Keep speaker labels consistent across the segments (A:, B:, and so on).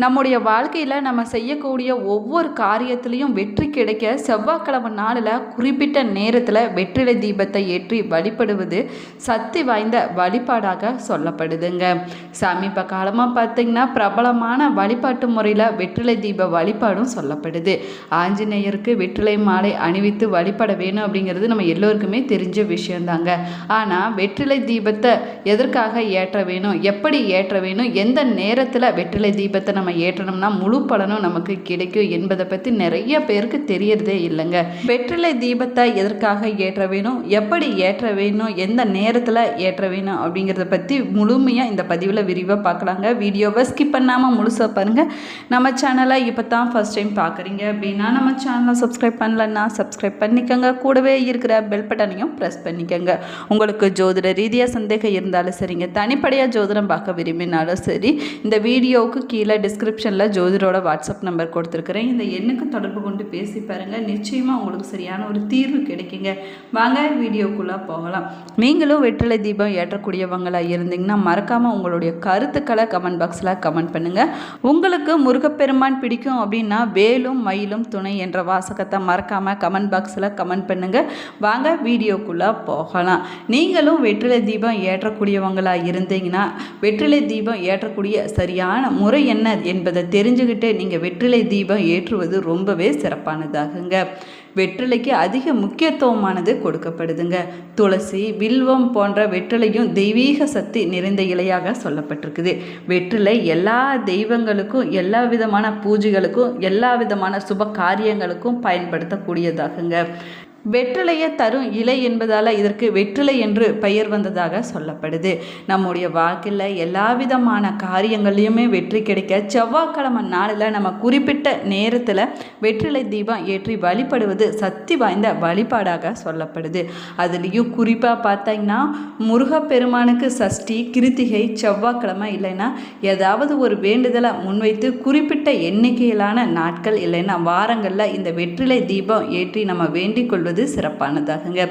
A: நம்முடைய வாழ்க்கையில் நம்ம செய்யக்கூடிய ஒவ்வொரு காரியத்திலையும் வெற்றி கிடைக்க செவ்வாய்க்கிழமை நாளில் குறிப்பிட்ட நேரத்தில் வெற்றிலை தீபத்தை ஏற்றி வழிபடுவது சக்தி வாய்ந்த வழிபாடாக சொல்லப்படுதுங்க. சமீப காலமாக பார்த்திங்கன்னா பிரபலமான வழிபாட்டு முறையில் வெற்றிலை தீப வழிபாடும் சொல்லப்படுது. ஆஞ்சநேயருக்கு வெற்றிலை மாலை அணிவித்து வழிபட வேணும் அப்படிங்கிறது நம்ம எல்லோருக்குமே தெரிஞ்ச விஷயந்தாங்க. ஆனால் வெற்றிலை தீபத்தை எதற்காக ஏற்ற வேணும், எப்படி ஏற்ற வேணும், எந்த நேரத்தில் வெற்றிலை தீபத்தை நம்ம ஏற்றணும்னா முழு பலனும் நமக்கு கிடைக்கும் என்பதை பற்றி நிறைய பேருக்கு தெரியறதே இல்லைங்க. வெற்றிலை தீபத்தை எதற்காக ஏற்ற வேணும், எப்படி ஏற்ற வேணும், எந்த நேரத்தில் ஏற்ற வேணும் அப்படிங்கிறத பற்றி முழுமையாக இந்த பதிவில் விரிவாக பார்க்கலாங்க. வீடியோவை ஸ்கிப் பண்ணாமல் முழுசாக பாருங்கள். நம்ம சேனலை இப்போ தான் ஃபர்ஸ்ட் டைம் பார்க்குறீங்க அப்படின்னா நம்ம சேனலை சப்ஸ்கிரைப் பண்ணலன்னா சப்ஸ்கிரைப் பண்ணிக்கோங்க. கூடவே இருக்கிற பெல் பட்டனையும் ப்ரெஸ் பண்ணிக்கோங்க. உங்களுக்கு ஜோதிட ரீதியாக சந்தேகம் இருந்தாலும் சரிங்க, தனிப்படையாக ஜோதிடம் பார்க்க விரும்பினாலும் சரி, இந்த வீடியோவுக்கு கீழே டிஸ்கிரிப்ஷனில் ஜோதிடரோட வாட்ஸ்அப் நம்பர் கொடுத்துருக்குறேன். இந்த எண்ணுக்கு தொடர்பு கொண்டு பேசி பாருங்கள். நிச்சயமாக உங்களுக்கு சரியான ஒரு தீர்வு கிடைக்குங்க. வாங்க வீடியோக்குள்ளே போகலாம். நீங்களும் வெற்றிலை தீபம் ஏற்றக்கூடியவங்களாக இருந்தீங்கன்னா மறக்காமல் உங்களுடைய கருத்துக்களை கமெண்ட் பாக்ஸில் கமெண்ட் பண்ணுங்கள். உங்களுக்கு முருகப்பெருமான் பிடிக்கும் அப்படின்னா வேலும் மயிலும் துணை என்ற வாசகத்தை மறக்காமல் கமெண்ட் பாக்ஸில் கமெண்ட் பண்ணுங்கள். வாங்க வீடியோக்குள்ளே போகலாம். நீங்களும் வெற்றிலை தீபம் ஏற்றக்கூடியவங்களாக இருந்தீங்கன்னா வெற்றிலை தீபம் ஏற்றக்கூடிய சரியான முறை என்ன என்பதை தெரிஞ்சுக்கிட்டு நீங்கள் வெற்றிலை தீபம் ஏற்றுவது ரொம்பவே சிறப்பானதாகுங்க. வெற்றிலைக்கு அதிக முக்கியத்துவமானது கொடுக்கப்படுதுங்க. துளசி, வில்வம் போன்ற வெற்றிலையும் தெய்வீக சக்தி நிறைந்த இலையாக சொல்லப்பட்டிருக்குது. வெற்றிலை எல்லா தெய்வங்களுக்கும், எல்லா விதமான பூஜைகளுக்கும், எல்லா விதமான சுப காரியங்களுக்கும் பயன்படுத்தக்கூடியதாகுங்க. வெற்றிலையை தரும் இலை என்பதால் இதற்கு வெற்றிலை என்று பெயர் வந்ததாக சொல்லப்படுது. நம்முடைய வாழ்க்கையில் எல்லா விதமான காரியங்களையுமே வெற்றி கிடைக்க செவ்வாய்க்கிழமை நாளில் நம்ம குறிப்பிட்ட நேரத்தில் வெற்றிலை தீபம் ஏற்றி வழிபடுவது சக்தி வாய்ந்த வழிபாடாக சொல்லப்படுது. அதுலேயும் குறிப்பாக பார்த்தீங்கன்னா முருகப்பெருமானுக்கு சஷ்டி, கிருத்திகை, செவ்வாய்க்கிழமை இல்லைன்னா ஏதாவது ஒரு வேண்டுதலை முன்வைத்து குறிப்பிட்ட எண்ணிக்கையிலான நாட்கள் இல்லைன்னா வாரங்களில் இந்த வெற்றிலை தீபம் ஏற்றி நம்ம வேண்டிக் கொள்வது சிறப்பானதாகுங்க.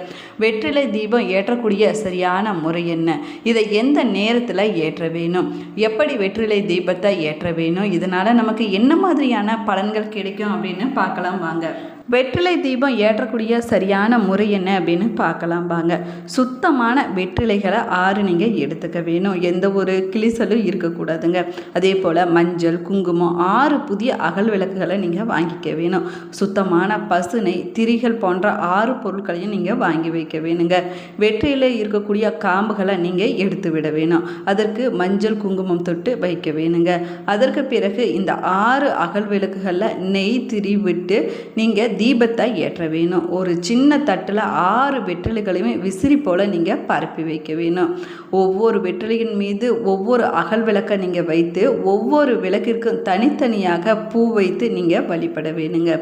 A: வெற்றிலை தீபம் ஏற்றக்கூடிய சரியான முறை என்ன, இதை எந்த நேரத்தில் ஏற்ற வேணும், எப்படி வெற்றிலை தீபத்தை ஏற்ற வேணும், இதனால நமக்கு என்ன மாதிரியான பலன்கள் கிடைக்கும் அப்படின்னு பார்க்கலாம் வாங்க. வெற்றிலை தீபம் ஏற்றக்கூடிய சரியான முறை என்ன அப்படின்னு பார்க்கலாம் வாங்க. சுத்தமான வெற்றிலைகளை 6 நீங்கள் எடுத்துக்க வேணும். எந்த ஒரு கிளிசலும் இருக்கக்கூடாதுங்க. அதே போல் மஞ்சள், குங்குமம், 6 புதிய அகல் விளக்குகளை நீங்கள் வாங்கிக்க வேணும். சுத்தமான பசுனை, திரிகள் போன்ற 6 பொருட்களையும் நீங்கள் வாங்கி வைக்க வேணுங்க. வெற்றிலை இருக்கக்கூடிய காம்புகளை நீங்கள் எடுத்து விட வேணும். அதற்கு மஞ்சள், குங்குமம் தொட்டு வைக்க வேணுங்க. அதற்கு பிறகு இந்த 6 அகல் விளக்குகளில் நெய் திரி விட்டு நீங்கள் தீபத்தை ஏற்ற வேணும். ஒரு சின்ன தட்டில் 6 வெற்றிலைகளையுமே விசிறி போல் நீங்கள் பரப்பி வைக்க வேணும். ஒவ்வொரு வெற்றிலையின் மீது ஒவ்வொரு அகல் விளக்கை நீங்கள் வைத்து ஒவ்வொரு விளக்கிற்கும் தனித்தனியாக பூ வைத்து நீங்கள் வழிபட வேணுங்க.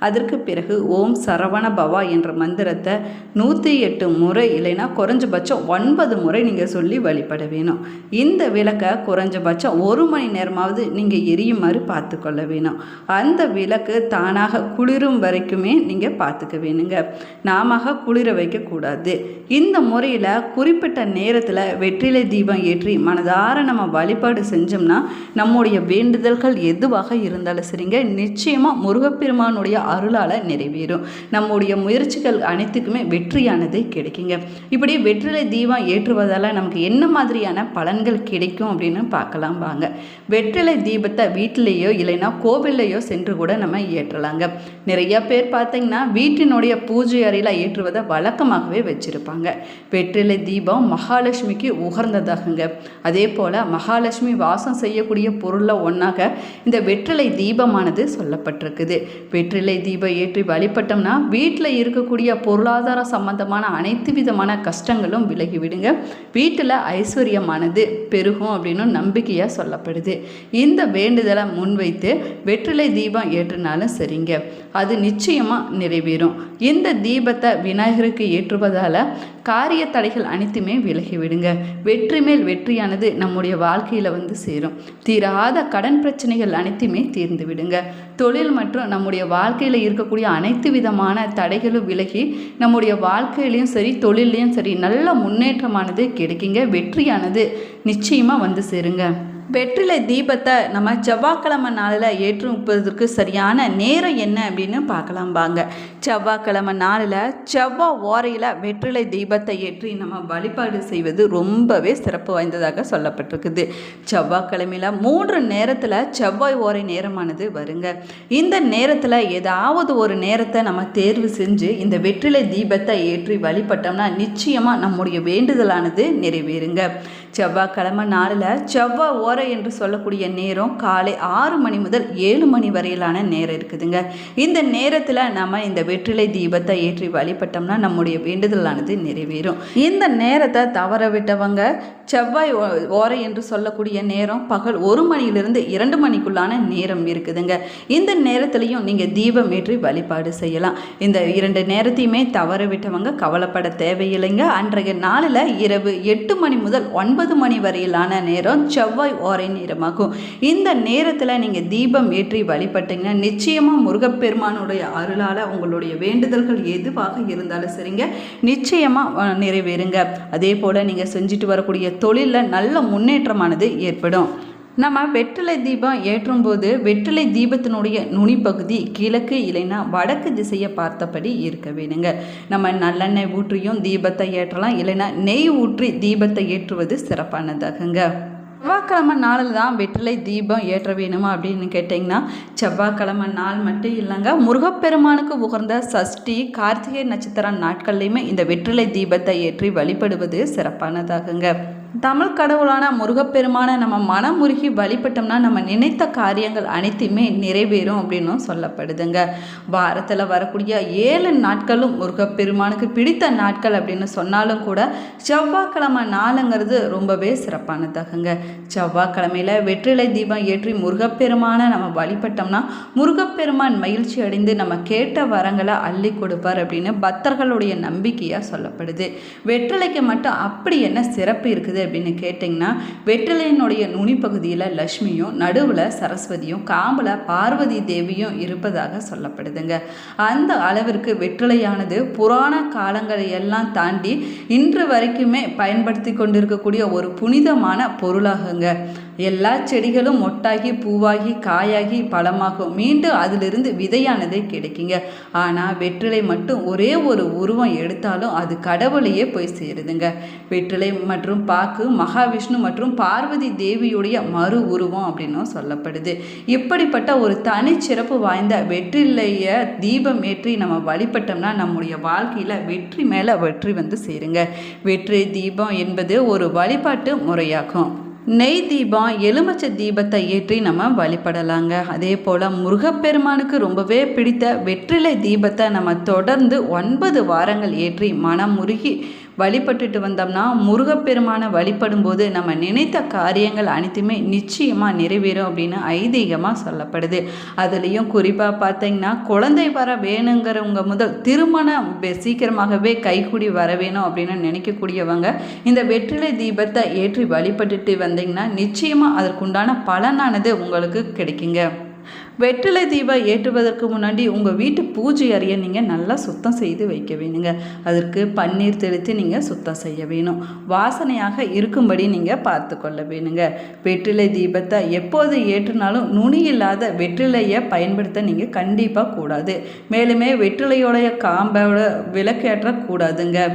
A: அதற்கு பிறகு ஓம் சரவண பவா என்ற மந்திரத்தை 108 முறை இல்லைன்னா குறைஞ்சபட்சம் 9 முறை நீங்கள் சொல்லி வழிபட வேணும். இந்த விளக்கை குறைஞ்சபட்சம் 1 மணி நேரமாவது நீங்கள் எரியுமாறு பார்த்து கொள்ள வேணும். அந்த விளக்கு தானாக குளிரும் வரைக்கும் நீங்கள் பார்த்துக்க வேணுங்க. நாம குளிர வைக்கக்கூடாது. இந்த முறையில் குறிப்பிட்ட நேரத்தில் வெற்றிலை தீபம் ஏற்றி மனதார நம்ம வழிபாடு செஞ்சோம்னா நம்முடைய வேண்டுதல்கள் எதுவாக இருந்தாலும் சரிங்க, நிச்சயமாக முருகப்பெருமானுடைய அருளால் நிறைவேறும். நம்முடைய முயற்சிகள் அனைத்துக்குமே வெற்றியானது கிடைக்குங்க. இப்படி வெற்றிலை தீபம் ஏற்றுவதால் நமக்கு என்ன மாதிரியான பலன்கள் கிடைக்கும் அப்படின்னு பார்க்கலாம் வாங்க. வெற்றிலை தீபத்தை வீட்டிலேயோ இல்லைன்னா கோவில்லையோ சென்று கூட நம்ம ஏற்றலாங்க. நிறைய பேர் பார்த்தீங்கன்னா வீட்டினுடைய பூஜை அறையில் ஏற்றுவதை வழக்கமாகவே வச்சிருப்பாங்க. வெற்றிலை தீபம் மகாலட்சுமிக்கு உகர்ந்ததாகுங்க. அதே போல் மகாலட்சுமி வாசம் செய்யக்கூடிய பொருளில் ஒன்றாக இந்த வெற்றிலை தீபமானது சொல்லப்பட்டிருக்குது. வெற்றிலை தீபம் ஏற்றி வழிபட்டோம்னா வீட்டில் இருக்கக்கூடிய பொருளாதார சம்பந்தமான அனைத்து விதமான கஷ்டங்களும் விலகிவிடுங்க. வீட்டில் ஐஸ்வர்யமானது பெருகும் அப்படின்னு நம்பிக்கையாக சொல்லப்படுது. இந்த வேண்டுதலை முன்வைத்து வெற்றிலை தீபம் ஏற்றினாலும் சரிங்க, அது நிச்சயமாக நிறைவேறும். இந்த தீபத்தை விநாயகருக்கு ஏற்றுவதால் காரிய தடைகள் அனைத்துமே விலகிவிடுங்க. வெற்றி மேல் வெற்றியானது நம்முடைய வாழ்க்கையில் வந்து சேரும். தீராத கடன் பிரச்சனைகள் அனைத்துமே தீர்ந்து விடுங்க. தொழில் மற்றும் நம்முடைய வாழ்க்கையில் இருக்கக்கூடிய அனைத்து விதமான தடைகளும் விலகி நம்முடைய வாழ்க்கையிலையும் சரி தொழிலையும் சரி நல்ல முன்னேற்றமானது கிடைக்குங்க. வெற்றியானது நிச்சயமாக வந்து சேருங்க. வெற்றிலை தீபத்தை நம்ம செவ்வாய்க்கிழமை நாளில் ஏற்றுவதற்கு சரியான நேரம் என்ன அப்படின்னு பார்க்கலாம் வாங்க. செவ்வாய்க்கிழமை நாளில் செவ்வாய் ஓரையில் வெற்றிலை தீபத்தை ஏற்றி நம்ம வழிபாடு செய்வது ரொம்பவே சிறப்பு வாய்ந்ததாக சொல்லப்பட்டிருக்குது. செவ்வாய்க்கிழமையில் 3 நேரத்தில் செவ்வாய் ஓரை நேரமானது வருங்க. இந்த நேரத்தில் ஏதாவது ஒரு நேரத்தை நம்ம தேர்வு செஞ்சு இந்த வெற்றிலை தீபத்தை ஏற்றி வழிபட்டோம்னா நிச்சயமாக நம்முடைய வேண்டுதலானது நிறைவேறுங்க. செவ்வாய்க்கிழமை நாளில் செவ்வாய் ஓரை என்று சொல்லக்கூடிய நேரம் காலை 6 மணி முதல் 7 மணி வரையிலான நேரம் இருக்குதுங்க. இந்த நேரத்தில் நம்ம இந்த வெற்றிலை தீபத்தை ஏற்றி வழிபட்டோம்னா நம்முடைய வேண்டுதலானது நிறைவேறும். இந்த நேரத்தை தவற விட்டவங்க செவ்வாய் ஓரை என்று சொல்லக்கூடிய நேரம் பகல் 1 மணியிலிருந்து 2 மணிக்குள்ளான நேரம் இருக்குதுங்க. இந்த நேரத்திலையும் நீங்கள் தீபம் ஏற்றி வழிபாடு செய்யலாம். இந்த 2 நேரத்தையுமே தவற விட்டவங்க கவலைப்பட தேவையில்லைங்க. அன்றைய நாளில் இரவு 8 மணி முதல் 9 மணி வரையிலான நேரம் செவ்வாய் ஓரை நேரமாகும். இந்த நேரத்தில் நீங்கள் தீபம் ஏற்றி வழிபட்டீங்கன்னா நிச்சயமாக முருகப்பெருமானுடைய அருளால் உங்களுடைய வேண்டுதல்கள் எதுவாக இருந்தாலும் சரிங்க நிச்சயமாக நிறைவேறுங்க. அதே போல் நீங்கள் செஞ்சுட்டு வரக்கூடிய தொழிலில் நல்ல முன்னேற்றமானது ஏற்படும். நம்ம வெற்றிலை தீபம் ஏற்றும்போது வெற்றிலை தீபத்தினுடைய நுனிப்பகுதி கிழக்கு இல்லைன்னா வடக்கு திசையை பார்த்தபடி இருக்க வேணுங்க. நம்ம நல்லெண்ணெய் ஊற்றியும் தீபத்தை ஏற்றலாம், இல்லைன்னா நெய் ஊற்றி தீபத்தை ஏற்றுவது சிறப்பானதாகுங்க. செவ்வாய்க்கிழமை நாளில் தான் வெற்றிலை தீபம் ஏற்ற வேணுமா அப்படின்னு கேட்டிங்கன்னா செவ்வாய்க்கிழமை நாள் மட்டும் இல்லைங்க, முருகப்பெருமானுக்கு உகர்ந்த சஷ்டி கார்த்திகை நட்சத்திர நாட்கள்லையுமே இந்த வெற்றிலை தீபத்தை ஏற்றி வழிபடுவது சிறப்பானதாகுங்க. தமிழ் கடவுளான முருகப்பெருமான நம்ம மனமுருகி வழிபட்டோம்னா நம்ம நினைத்த காரியங்கள் அனைத்துமே நிறைவேறும் அப்படின்னும் சொல்லப்படுதுங்க. வாரத்தில் வரக்கூடிய 7 நாட்களும் முருகப்பெருமானுக்கு பிடித்த நாட்கள் அப்படின்னு சொன்னாலும் கூட செவ்வாய்க்கிழமை நாளுங்கிறது ரொம்பவே சிறப்பானதாகுங்க. செவ்வாய்க்கிழமையில் வெற்றிலை தீபம் ஏற்றி முருகப்பெருமானை நம்ம வழிபட்டோம்னா முருகப்பெருமான் மகிழ்ச்சி அடைந்து நம்ம கேட்ட வரங்களை அள்ளி கொடுப்பார் அப்படின்னு பக்தர்களுடைய நம்பிக்கையாக சொல்லப்படுது. வெற்றிலைக்கு மட்டும் அப்படி என்ன சிறப்பு இருக்குது அப்படின்னு கேட்டிங்கன்னா வெற்றிலையினுடைய நுனிப்பகுதியில் லட்சுமியும் நடுவில் சரஸ்வதியும் காம்பில் பார்வதி தேவியும் இருப்பதாக சொல்லப்படுதுங்க. அந்த அளவிற்கு வெற்றிலையானது புராண காலங்களை எல்லாம் தாண்டி இன்று வரைக்குமே பயன்படுத்தி கொண்டிருக்கக்கூடிய ஒரு புனிதமான பொருளாகுங்க. எல்லா செடிகளும் மொட்டாகி பூவாகி காயாகி பழமாகும், மீண்டும் அதிலிருந்து விதையானதே கிடைக்குங்க. ஆனால் வெற்றிலை மட்டும் ஒரே ஒரு உருவம் எடுத்தாலும் அது கடவுளையே போய் சேருதுங்க. வெற்றிலை மற்றும் பாக்கு மகாவிஷ்ணு மற்றும் பார்வதி தேவியுடைய மறு உருவம் அப்படின்னும் சொல்லப்படுது. இப்படிப்பட்ட ஒரு தனிச்சிறப்பு வாய்ந்த வெற்றிலையை தீபம் ஏற்றி நம்ம வழிபட்டோம்னா நம்முடைய வாழ்க்கையில் வெற்றி மேலே வெற்றி வந்து சேருங்க. வெற்றி தீபம் என்பது ஒரு வழிபாட்டு முறையாகும். நெய் தீபம் எலுமிச்சை தீபத்தை ஏற்றி நம்ம வழிபடலாங்க. அதே போல் முருகப்பெருமானுக்கு ரொம்பவே பிடித்த வெற்றிலை தீபத்தை நம்ம தொடர்ந்து 9 வாரங்கள் ஏற்றி மனமுருகி வழிபட்டுட்டு வந்தோம்னா முருகப்பெருமானை வழிபடும் போது நம்ம நினைத்த காரியங்கள் அனைத்துமே நிச்சயமாக நிறைவேறும் அப்படின்னு ஐதீகமாக சொல்லப்படுது. அதுலேயும் குறிப்பாக பார்த்தீங்கன்னா குழந்தை வர வேணுங்கிறவங்க முதல் திருமணம் சீக்கிரமாகவே கைக்கூடி வர வேணும் அப்படின்னு நினைக்கக்கூடியவங்க இந்த வெற்றிலை தீபத்தை ஏற்றி வழிபட்டுட்டு வந்தீங்கன்னா நிச்சயமாக அதற்குண்டான பலனானது உங்களுக்கு கிடைக்குங்க. வெற்றிலை தீபம் ஏற்றுவதற்கு முன்னாடி உங்கள் வீட்டு பூஜை அறையை நீங்கள் நல்லா சுத்தம் செய்து வைக்க வேணுங்க. அதற்கு பன்னீர் தெளித்து நீங்கள் சுத்தம் செய்ய வேணும். வாசனையாக இருக்கும்படி நீங்கள் பார்த்து கொள்ள வேணுங்க. வெற்றிலை தீபத்தை எப்போது ஏற்றினாலும் நுனி இல்லாத வெற்றிலையை பயன்படுத்த நீங்கள் கண்டிப்பாக கூடாது. மேலுமே வெற்றிலையோடைய காம்போட விளக்கேற்றக்கூடாதுங்க.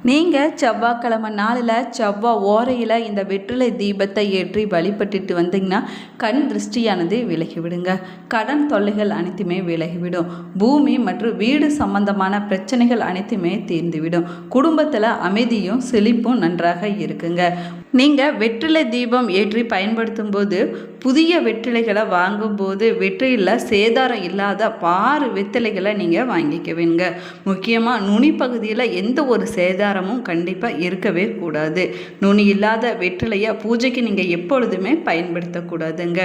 A: நீங்கள் செவ்வாய்க்கிழமை நாளில் செவ்வாய் ஓரையில் இந்த வெற்றிலை தீபத்தை ஏற்றி வழிபட்டுட்டு வந்தீங்கன்னா கண் திருஷ்டியானது விலகிவிடுங்க. கடன் தொல்லைகள் அனைத்துமே விலகிவிடும். பூமி மற்றும் வீடு சம்பந்தமான பிரச்சனைகள் அனைத்துமே தீர்ந்துவிடும். குடும்பத்தில் அமைதியும் செழிப்பும் நன்றாக இருக்குங்க. நீங்கள் வெற்றிலை தீபம் ஏற்றி பயன்படுத்தும் போது புதிய வெற்றிலைகளை வாங்கும்போது வெற்றிலையில் சேதாரம் இல்லாத 6 வெற்றிலைகளை நீங்கள் வாங்கிக்க வேணுங்க. முக்கியமாக நுனி பகுதியில் எந்த ஒரு சேதாரமும் கண்டிப்பாக இருக்கவே கூடாது. நுனி இல்லாத வெற்றிலையை பூஜைக்கு நீங்கள் எப்பொழுதுமே பயன்படுத்தக்கூடாதுங்க.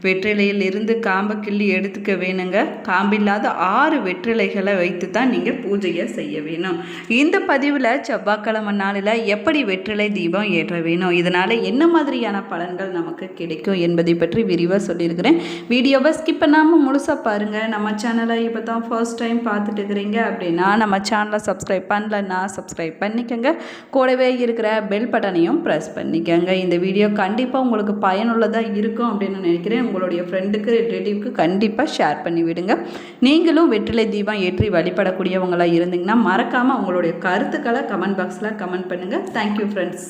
A: வெற்றிலையில் இருந்து காம்பை கிள்ளி எடுத்துக்க வேணுங்க. காம்பில்லாத 6 வெற்றிலைகளை வைத்து தான் நீங்கள் பூஜையை செய்ய வேணும். இந்த பதிவில் செவ்வாய்க்கிழமை நாளில் எப்படி வெற்றிலை தீபம் ஏற்ற வேணும் செய்யணும், இதனால் என்ன மாதிரியான பலன்கள் நமக்கு கிடைக்கும் என்பதை பற்றி விரிவாக சொல்லியிருக்கிறேன். வீடியோவை ஸ்கிப் பண்ணாமல் முழுசாக பாருங்கள். நம்ம சேனலை இப்போ தான் ஃபர்ஸ்ட் டைம் பார்த்துட்டு இருக்கிறீங்க அப்படின்னா நம்ம சேனலை சப்ஸ்கிரைப் பண்ணலன்னா சப்ஸ்கிரைப் பண்ணிக்கோங்க. கூடவே இருக்கிற பெல் பட்டனையும் ப்ரெஸ் பண்ணிக்கோங்க. இந்த வீடியோ கண்டிப்பாக உங்களுக்கு பயனுள்ளதாக இருக்கும் அப்படின்னு நினைக்கிறேன். உங்களுடைய ஃப்ரெண்டுக்கு ரிலேட்டிவ்க்கு கண்டிப்பாக ஷேர் பண்ணி விடுங்க. நீங்களும் வெற்றிலை தீபம் ஏற்றி வழிபடக்கூடியவங்களாக இருந்தீங்கன்னா மறக்காமல் உங்களுடைய கருத்துக்களை கமெண்ட் பாக்ஸில் கமெண்ட் பண்ணுங்கள். Thank you friends.